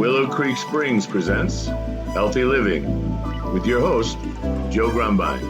Willow Creek Springs presents Healthy Living with your host, Joe Grumbine.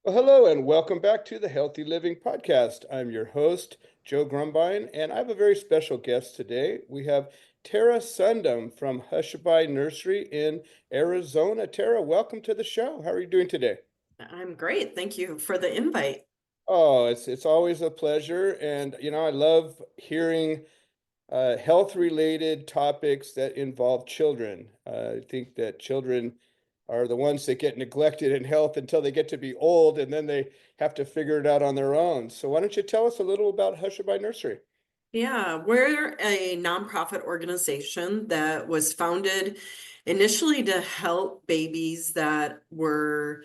Well, hello and welcome back to the Healthy Living Podcast. I'm your host, Joe Grumbine, and I have a very special guest today. We have Tara Sundem from Hushabye Nursery in Arizona. Tara, welcome to the show. How are you doing today? I'm great. Thank you for the invite. Oh, it's always a pleasure, and I love hearing health-related topics that involve children. I think that children are the ones that get neglected in health until they get to be old, and then they have to figure it out on their own. So why don't you tell us a little about Hushabye Nursery? Yeah, we're a nonprofit organization that was founded initially to help babies that were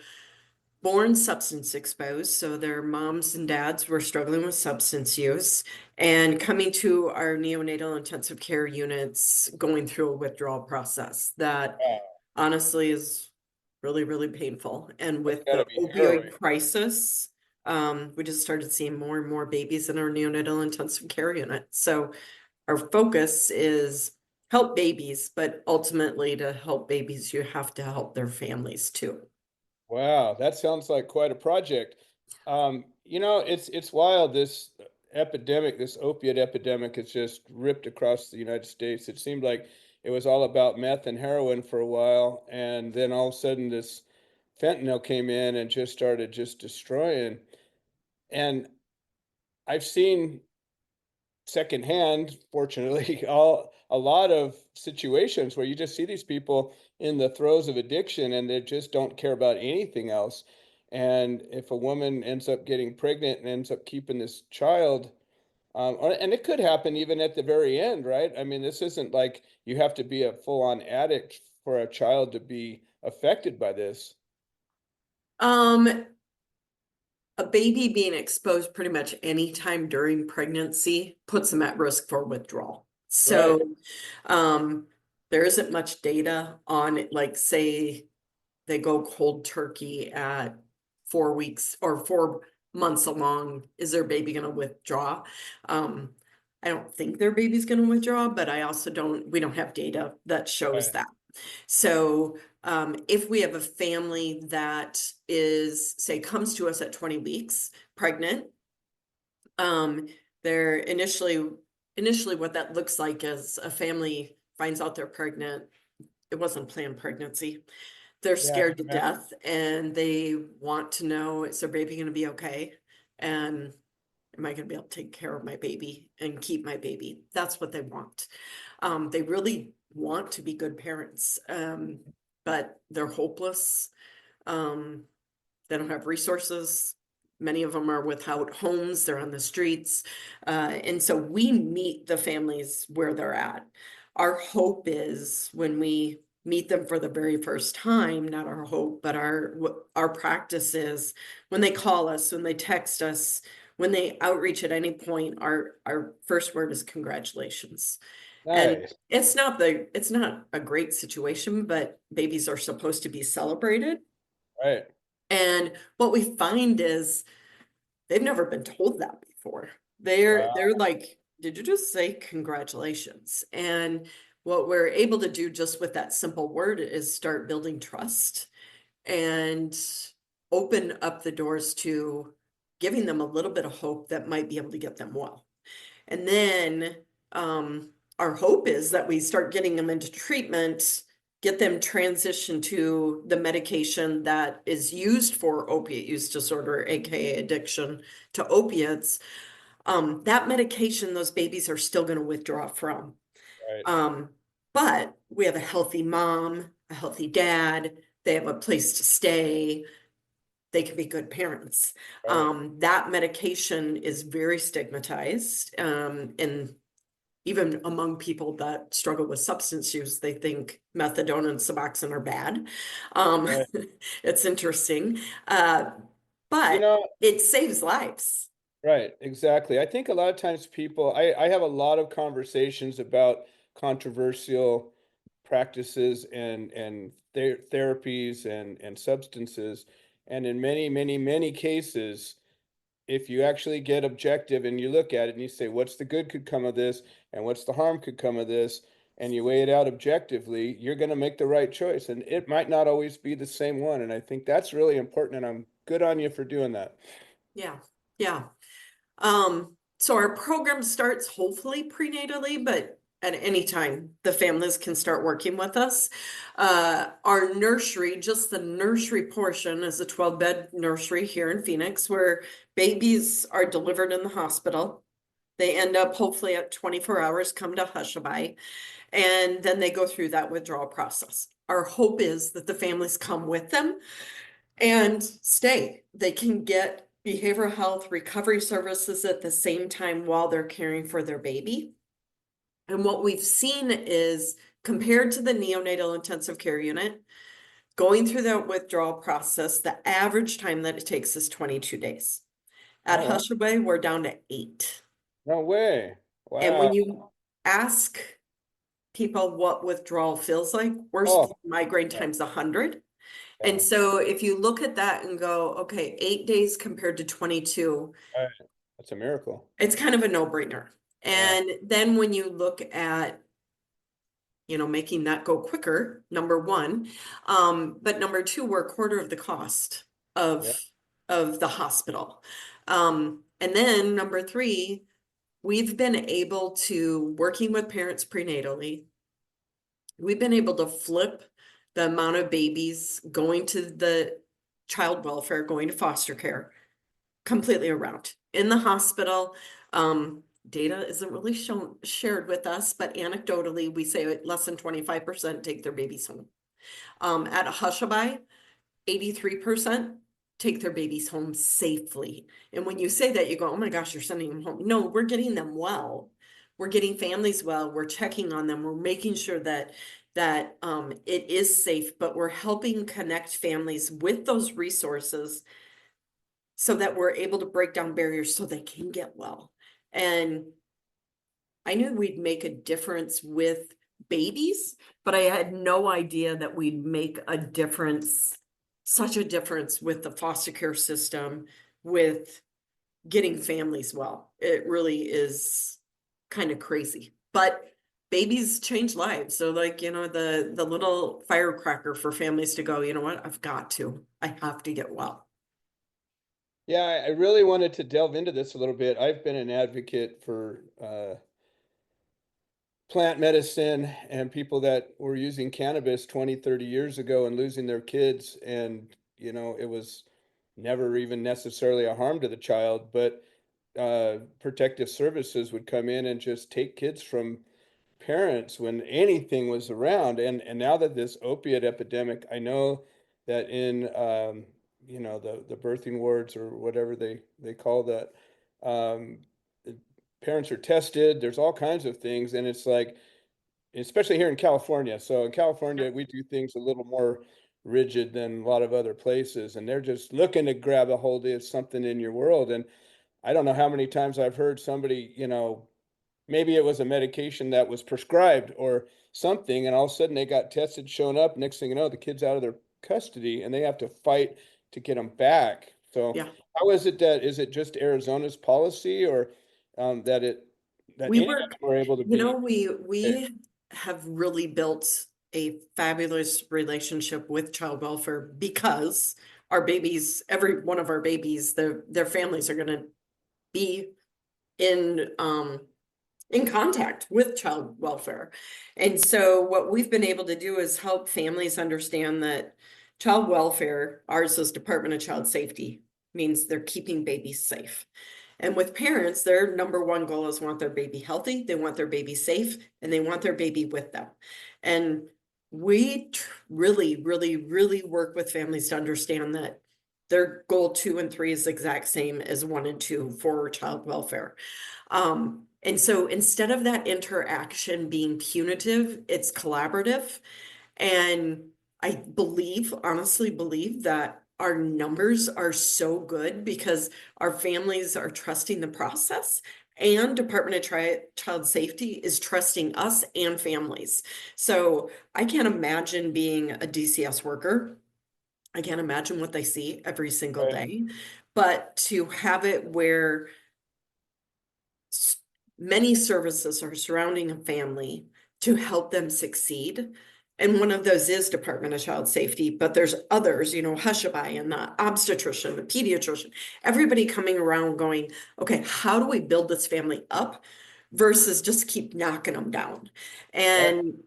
born substance exposed. So their moms and dads were struggling with substance use and coming to our neonatal intensive care units, going through a withdrawal process that Wow, honestly is really, really painful. And that's with got to the be harrowing. opioid crisis, we just started seeing more and more babies in our neonatal intensive care unit. So our focus is help babies, but ultimately to help babies, you have to help their families too. Wow, that sounds like quite a project. It's wild. This epidemic, this opiate epidemic, has just ripped across the United States. It seemed like it was all about meth and heroin for a while, and then all of a sudden this fentanyl came in and just started just destroying. And I've seen secondhand, fortunately, a lot of situations where you just see these people in the throes of addiction and they just don't care about anything else. And if a woman ends up getting pregnant and ends up keeping this child, and it could happen even at the very end, right? I mean, this isn't like you have to be a full-on addict for a child to be affected by this. Um, a baby being exposed pretty much any time during pregnancy puts them at risk for withdrawal. Right. So, um, there isn't much data on it, like say they go cold turkey at 4 weeks or 4 months along. Is their baby going to withdraw? Um, I don't think their baby's going to withdraw, but I also we don't have data that shows Right. that. So if we have a family that is, say, comes to us at 20 weeks pregnant, um, they're initially what that looks like is a family finds out they're pregnant. It wasn't planned pregnancy. They're Yeah, I scared can to imagine. death and they want to know, is their baby going to be okay? And am I going to be able to take care of my baby and keep my baby? That's what they want. They really want to be good parents, but they're hopeless. Um, they don't have resources. Many of them are without homes, they're on the streets. And so we meet the families where they're at. Our hope is when we meet them for the very first time, not our hope, but our practice is when they call us, when they text us, when they outreach at any point, our first word is congratulations. And Nice. it's not a great situation, but babies are supposed to be celebrated. Right. And what we find is they've never been told that before. They're Wow. like, did you just say congratulations? And what we're able to do just with that simple word is start building trust and open up the doors to giving them a little bit of hope that might be able to get them well. And then our hope is that we start getting them into treatment, get them transitioned to the medication that is used for opiate use disorder, aka addiction to opiates. That medication, those babies are still going to withdraw from. Right. Um, but we have a healthy mom, a healthy dad, they have a place to stay, they can be good parents. Right. That medication is very stigmatized, and even among people that struggle with substance use, they think methadone and Suboxone are bad. Um, Right. it's interesting, You but know, it saves lives. Right, exactly. I think a lot of times people, I have a lot of conversations about controversial practices and therapies and substances. And in many, many, many cases, if you actually get objective and you look at it and you say, what's the good could come of this and what's the harm could come of this, and you weigh it out objectively, you're going to make the right choice. And it might not always be the same one. And I think that's really important. And I'm good on you for doing that. Yeah. Yeah. So our program starts hopefully prenatally, but at any time the families can start working with us. Our nursery, just the nursery portion, is a 12-bed nursery here in Phoenix where babies are delivered in the hospital. They end up hopefully at 24 hours, come to Hushabye, and then they go through that withdrawal process. Our hope is that the families come with them and stay. They can get behavioral health recovery services at the same time while they're caring for their baby. And what we've seen is, compared to the neonatal intensive care unit, going through that withdrawal process, the average time that it takes is 22 days. At Oh, wow. Hushabye, we're down to 8. No way. And Wow. when you ask people what withdrawal feels like, worst Oh, migraine times 100. yeah. And so if you look at that and go, okay, 8 days compared to 22, Right. That's a miracle. it's kind of a no-brainer. Yeah. And then when you look at, making that go quicker, number one, but number two, we're a quarter of the cost of Yeah. the hospital. And then number three, we've been able to, working with parents prenatally, we've been able to flip the amount of babies going to the child welfare, going to foster care, completely around. In the hospital, data isn't really shared with us, but anecdotally, we say less than 25% take their babies home. At Hushabye, 83% take their babies home safely. And when you say that, you go, oh my gosh, you're sending them home. No, we're getting them well. We're getting families well. We're checking on them. We're making sure that it is safe, but we're helping connect families with those resources so that we're able to break down barriers so they can get well. And I knew we'd make a difference with babies, but I had no idea that we'd make a difference, such a difference with the foster care system, with getting families well. It really is kind of crazy, but babies change lives. So the little firecracker for families to go, you know what, I have to get well. Yeah, I really wanted to delve into this a little bit. I've been an advocate for plant medicine and people that were using cannabis 20, 30 years ago and losing their kids. And, it was never even necessarily a harm to the child, but protective services would come in and just take kids from parents when anything was around. And now that this opiate epidemic, I know that in the birthing wards or whatever they call that, um, the parents are tested. There's all kinds of things, and it's like, especially here in California. So in California, we do things a little more rigid than a lot of other places, and they're just looking to grab a hold of something in your world. And I don't know how many times I've heard somebody, maybe it was a medication that was prescribed or something, and all of a sudden they got tested, shown up. Next thing you know, the kid's out of their custody, and they have to fight to get them back. So, Yeah. how is it just Arizona's policy, or that We any of work, them are able to be? we have really built a fabulous relationship with child welfare because our babies, every one of our babies, their families are going to be in contact with child welfare. And so what we've been able to do is help families understand that child welfare, ours is Department of Child Safety, means they're keeping babies safe. And with parents, their number one goal is want their baby healthy, they want their baby safe, and they want their baby with them. And we really, really, really work with families to understand that their goal 2 and 3 is the exact same as 1 and 2 for child welfare. And so instead of that interaction being punitive, it's collaborative. And I honestly believe that our numbers are so good because our families are trusting the process, and Department of Child Safety is trusting us and families. So I can't imagine being a DCS worker. I can't imagine what they see every single Right. day, but to have it where many services are surrounding a family to help them succeed. And one of those is Department of Child Safety, but there's others, Hushabye and the obstetrician, the pediatrician, everybody coming around going, okay, how do we build this family up versus just keep knocking them down? Right. And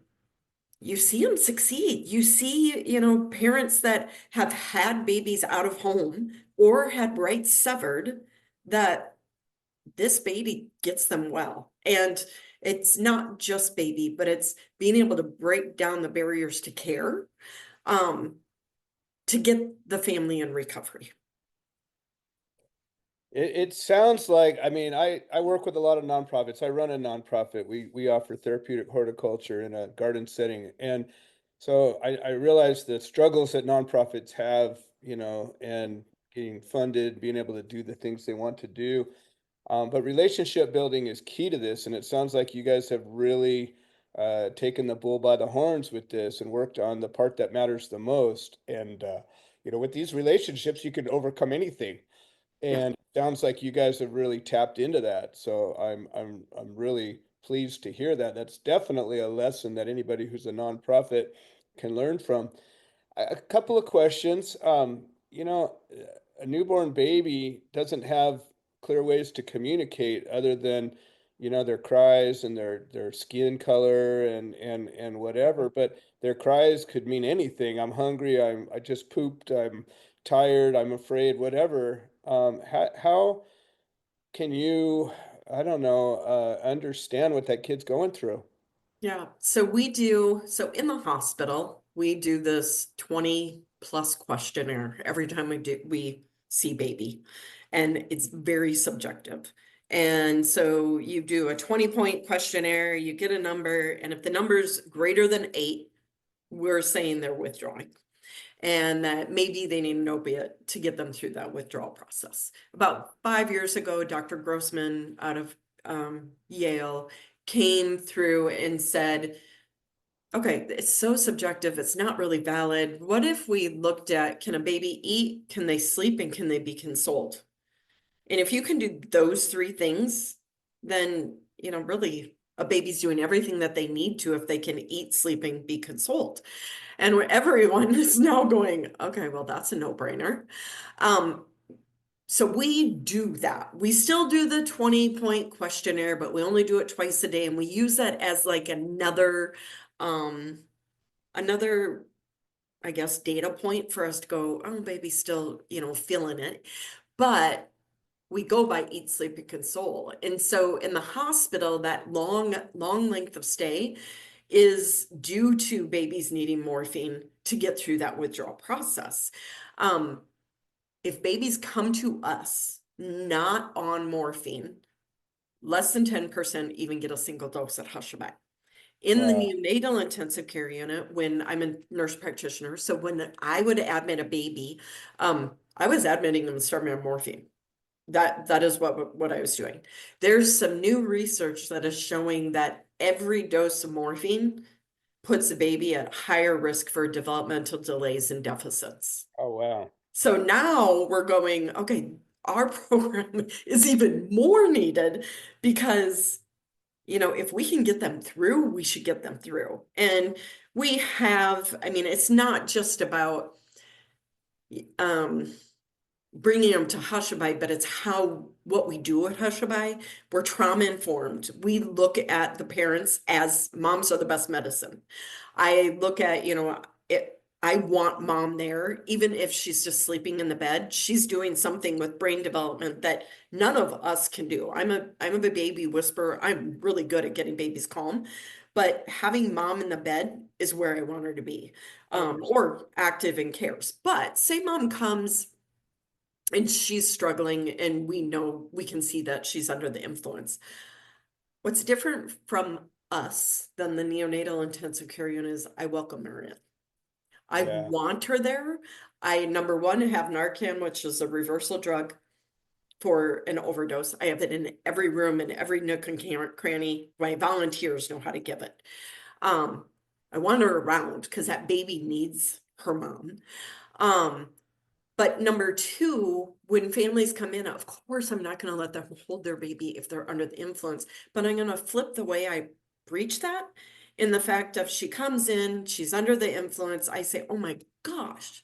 you see them succeed. You see, parents that have had babies out of home or had rights severed, that this baby gets them well. And it's not just baby, but it's being able to break down the barriers to care, um, to get the family in recovery. It sounds like, I mean, I work with a lot of nonprofits. I run a nonprofit. We offer therapeutic horticulture in a garden setting. And so I realize the struggles that nonprofits have, and getting funded, being able to do the things they want to do. But relationship building is key to this. And it sounds like you guys have really taken the bull by the horns with this and worked on the part that matters the most. And, with these relationships, you can overcome anything. Yeah. And it sounds like you guys have really tapped into that. So I'm really pleased to hear that. That's definitely a lesson that anybody who's a nonprofit can learn from. A couple of questions. A newborn baby doesn't have clear ways to communicate other than, their cries and their skin color and whatever. But their cries could mean anything. I'm hungry. I just pooped. I'm tired. I'm afraid. Whatever. How can you, I don't know, understand what that kid's going through? Yeah. So in the hospital, we do this 20 plus questionnaire every time we see baby. And it's very subjective. And so you do a 20-point questionnaire, you get a number, and if the number's greater than 8, we're saying they're withdrawing. And that maybe they need an opiate to get them through that withdrawal process. About 5 years ago, Dr. Grossman out of Yale came through and said, okay, it's so subjective, it's not really valid. What if we looked at, can a baby eat, can they sleep, and can they be consoled? And if you can do those 3 things, then, really a baby's doing everything that they need to if they can eat, sleep, and be consoled. And where everyone is now going, okay, well, that's a no-brainer. So we do that. We still do the 20-point questionnaire, but we only do it twice a day. And we use that as like another, I guess, data point for us to go, oh, baby's still, feeling it. But we go by eat, sleep, and console. And so in the hospital, that long length of stay is due to babies needing morphine to get through that withdrawal process. If babies come to us not on morphine, less than 10% even get a single dose at Hushabye. In the Wow. neonatal intensive care unit, when I'm a nurse practitioner, so when I would admit a baby, I was admitting them and starting on morphine. That is what I was doing. There's some new research that is showing that every dose of morphine puts a baby at higher risk for developmental delays and deficits. Oh, wow. So now we're going, okay, our program is even more needed because, if we can get them through, we should get them through. And we have, I mean, it's not just about bringing them to Hushabye, but it's what we do at Hushabye. We're trauma informed. We look at the parents as moms are the best medicine. I look at, I want mom there, even if she's just sleeping in the bed. She's doing something with brain development that none of us can do. I'm a baby whisperer. I'm really good at getting babies calm, but having mom in the bed is where I want her to be, or active and cares. But say mom comes and she's struggling and we can see that she's under the influence. What's different from us than the neonatal intensive care unit is I welcome her in. I Yeah. want her there. I, number one, have Narcan, which is a reversal drug for an overdose. I have it in every room, in every nook and cranny. My volunteers know how to give it. I want her around because that baby needs her mom. But number two, when families come in, of course, I'm not going to let them hold their baby if they're under the influence, but I'm going to flip the way I preach that in the fact of she comes in, she's under the influence. I say, oh my gosh,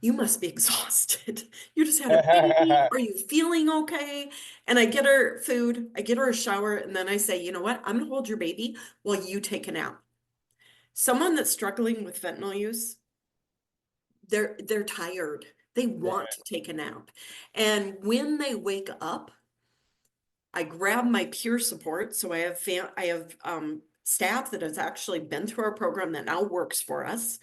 you must be exhausted. You just had a baby. Are you feeling okay? And I get her food, I get her a shower, and then I say, you know what? I'm going to hold your baby while you take a nap. Someone that's struggling with fentanyl use, they're tired. They want to take a nap. And when they wake up, I grab my peer support. So I have staff that has actually been through our program that now works for us.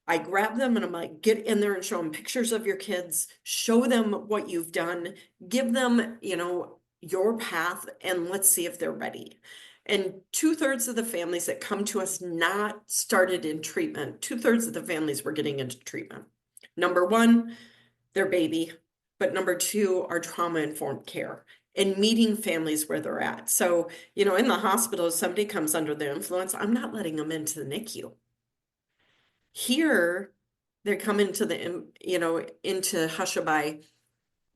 I grab them and I'm like, get in there and show them pictures of your kids, show them what you've done, give them, your path, and let's see if they're ready. And 2/3 of the families that come to us not started in treatment, 2/3 of the families were getting into treatment. Number one, their baby, but number two, our trauma-informed care and meeting families where they're at. So, in the hospital, if somebody comes under the influence, I'm not letting them into the NICU. Here, they're coming to into Hushabye.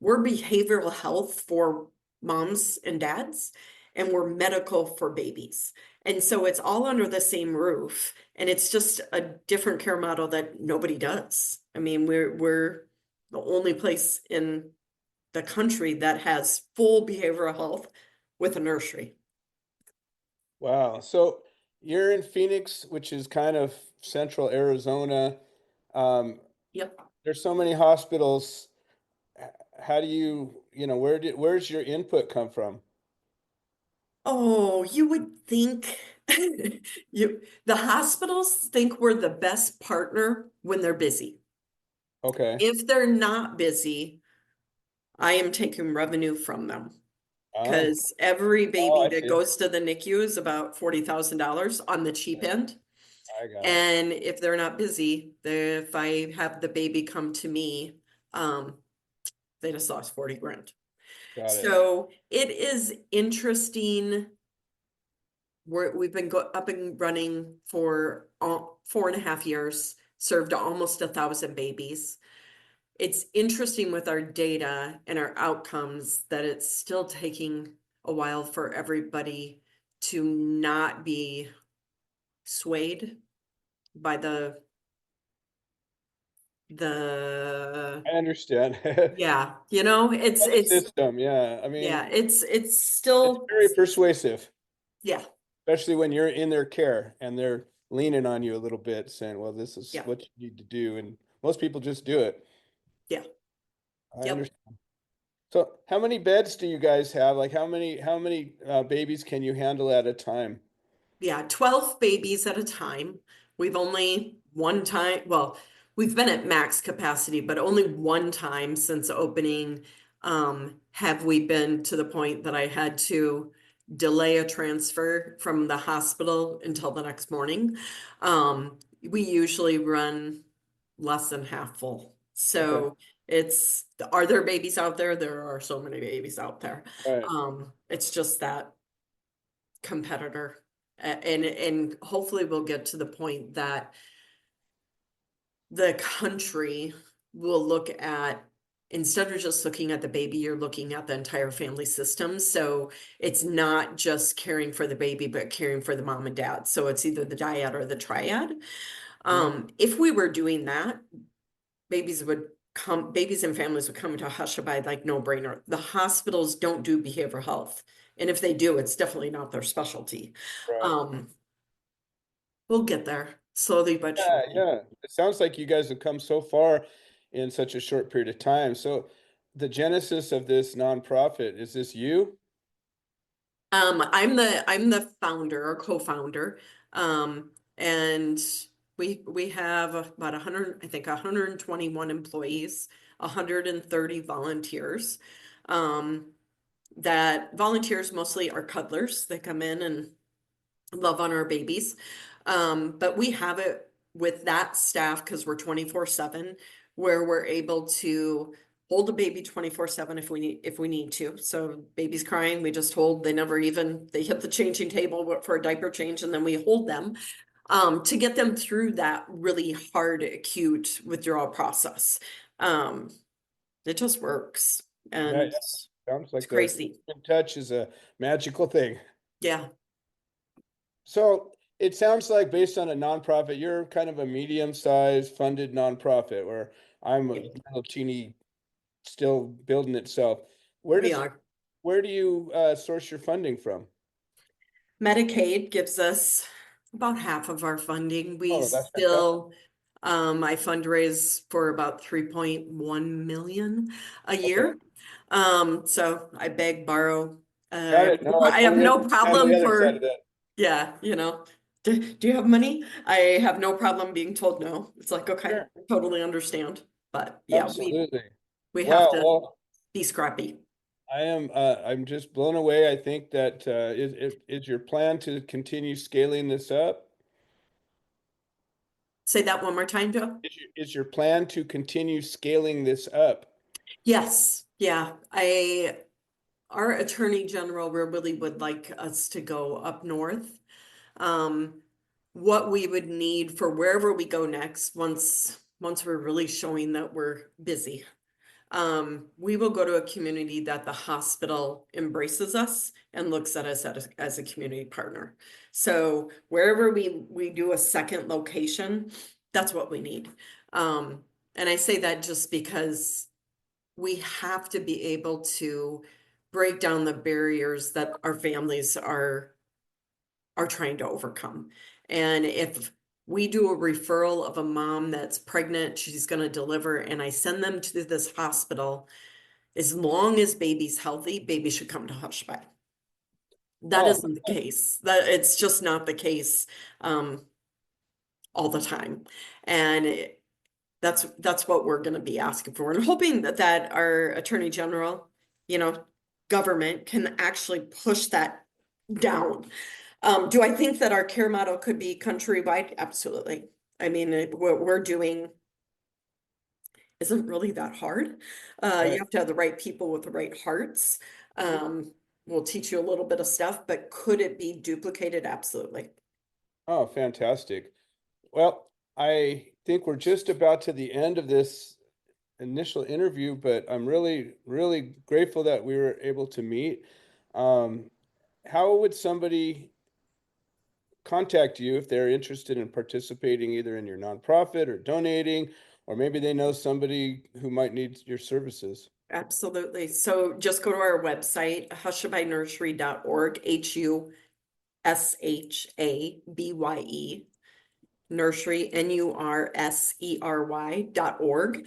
We're behavioral health for moms and dads, and we're medical for babies. And so it's all under the same roof, and it's just a different care model that nobody does. I mean, we're the only place in the country that has full behavioral health with a nursery. Wow. So you're in Phoenix, which is kind of central Arizona. Um, Yep. there's so many hospitals. How do where's your input come from? Oh, you would think the hospitals think we're the best partner when they're busy. Okay. If they're not busy, I am taking revenue from them. Oh, Because every baby I that see. goes to the NICU is about $40,000 on the cheap end. I got it. And if they're not busy, if I have the baby come to me, they just lost 40 grand. Got it. So it is interesting. We've been up and running for 4.5 years, served almost 1,000 babies. It's interesting with our data and our outcomes that it's still taking a while for everybody to not be swayed by the I understand. yeah, it's System, yeah. I mean, yeah, it's it's still, very persuasive, yeah, especially when you're in their care and they're leaning on you a little bit, saying, "Well, this is yeah, what you need to do," and most people just do it. yeah, I yep. understand. So, how many beds do you guys have? Like, how many babies can you handle at a time? Yeah, 12 babies at a time. We've only one time, well, we've been at max capacity, but only one time since opening have we been to the point that I had to delay a transfer from the hospital until the next morning. We usually run less than half full. Okay, So are there babies out there? There are so many babies out there. right. It's just that competitor. And hopefully we'll get to the point that the country will look at, instead of just looking at the baby, you're looking at the entire family system. So it's not just caring for the baby, but caring for the mom and dad. So it's either the dyad or the triad. If we were doing that, babies and families would come into Hushabye like no brainer. The hospitals don't do behavioral health. And if they do, it's definitely not their specialty. Right. Um, we'll get there slowly but Yeah, surely. yeah. It sounds like you guys have come so far in such a short period of time. So, the genesis of this nonprofit, is this you? I'm the founder or co-founder. And we have about 100, I think 121 employees, 130 volunteers. That volunteers mostly are cuddlers. They come in and love on our babies. But we have it with that staff because we're 24/7, where we're able to hold a baby 24/7 if we need to. So baby's crying, we just hold. They hit the changing table for a diaper change, and then we hold them to get them through that really hard acute withdrawal process. It just works, Yeah, and sounds it's like the crazy. human touch is a magical thing. Yeah, So it sounds like based on a nonprofit, you're kind of a medium-sized funded nonprofit where I'm a yeah, little teeny still building itself. Where we does are. where do you source your funding from? Medicaid gives us about half of our funding. We Oh, that's fantastic. still, I fundraise for about 3.1 million a Okay. year. So I beg, borrow. Got it. No, I I have totally no understand the problem other side of for, that. yeah, do you have money? I have no problem being told no. It's like, okay, Sure. totally understand. But yeah, Absolutely. we have Wow. to Well, be scrappy. I'm just blown away. I think that is your plan to continue scaling this up? Say that one more time, Joe. Is your plan to continue scaling this up? Yes, yeah. Our Attorney General really would like us to go up north. Um, what we would need for wherever we go next, once we're really showing that we're busy. We will go to a community that the hospital embraces us and looks at us as a community partner. So wherever we do a second location, that's what we need. And I say that just because we have to be able to break down the barriers that our families are trying to overcome. And if we do a referral of a mom that's pregnant, she's going to deliver, and I send them to this hospital, as long as baby's healthy, baby should come to Hushabye. That Oh, isn't the case. That it's just not the case all the time. And that's what we're going to be asking for, and hoping that our Attorney General, government can actually push that down. Do I think that our care model could be countrywide? Absolutely. I mean, what we're doing isn't really that hard. You right. have to have the right people with the right hearts. We'll teach you a little bit of stuff, but could it be duplicated? Absolutely. Oh, fantastic. Well, I think we're just about to the end of this initial interview, but I'm really, really grateful that we were able to meet. Um, how would somebody contact you if they're interested in participating either in your nonprofit or donating, or maybe they know somebody who might need your services? Absolutely. So just go to our website, hushabyenursery.org, HUSHABYE nursery, NURSERY.org.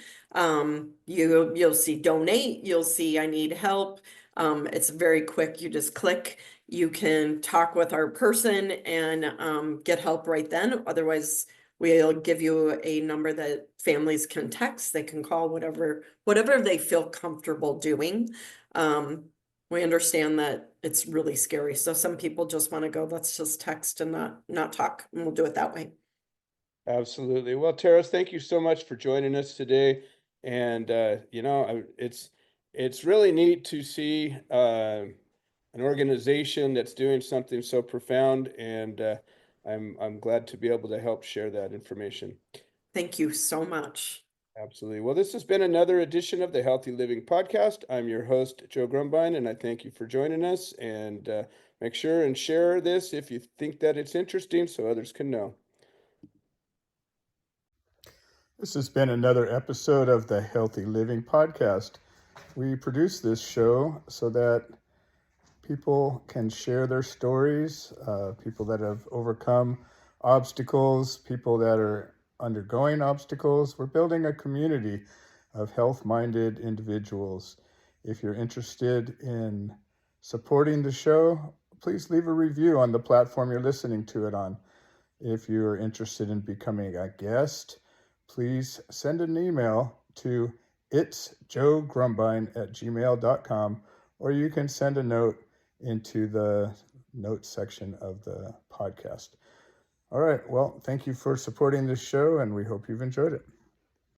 You'll see donate, you'll see I need help. It's very quick. You just click, you can talk with our person and get help right then. Otherwise, we'll give you a number that families can text, they can call, whatever they feel comfortable doing. We understand that it's really scary. So some people just want to go, let's just text and not talk, and we'll do it that way. Absolutely. Well, Terrace, thank you so much for joining us today. And it's really neat to see an organization that's doing something so profound, and I'm glad to be able to help share that information. Thank you so much. Absolutely. Well, this has been another edition of the Healthy Living Podcast. I'm your host, Joe Grumbine, and I thank you for joining us. And make sure and share this if you think that it's interesting so others can know. This has been another episode of the Healthy Living Podcast. We produce this show so that people can share their stories, people that have overcome obstacles, people that are undergoing obstacles. We're building a community of health-minded individuals. If you're interested in supporting the show, please leave a review on the platform you're listening to it on. If you're interested in becoming a guest, please send an email to itsjoegrumbine@gmail.com, or you can send a note into the notes section of the podcast. All right. Well, thank you for supporting this show, and we hope you've enjoyed it.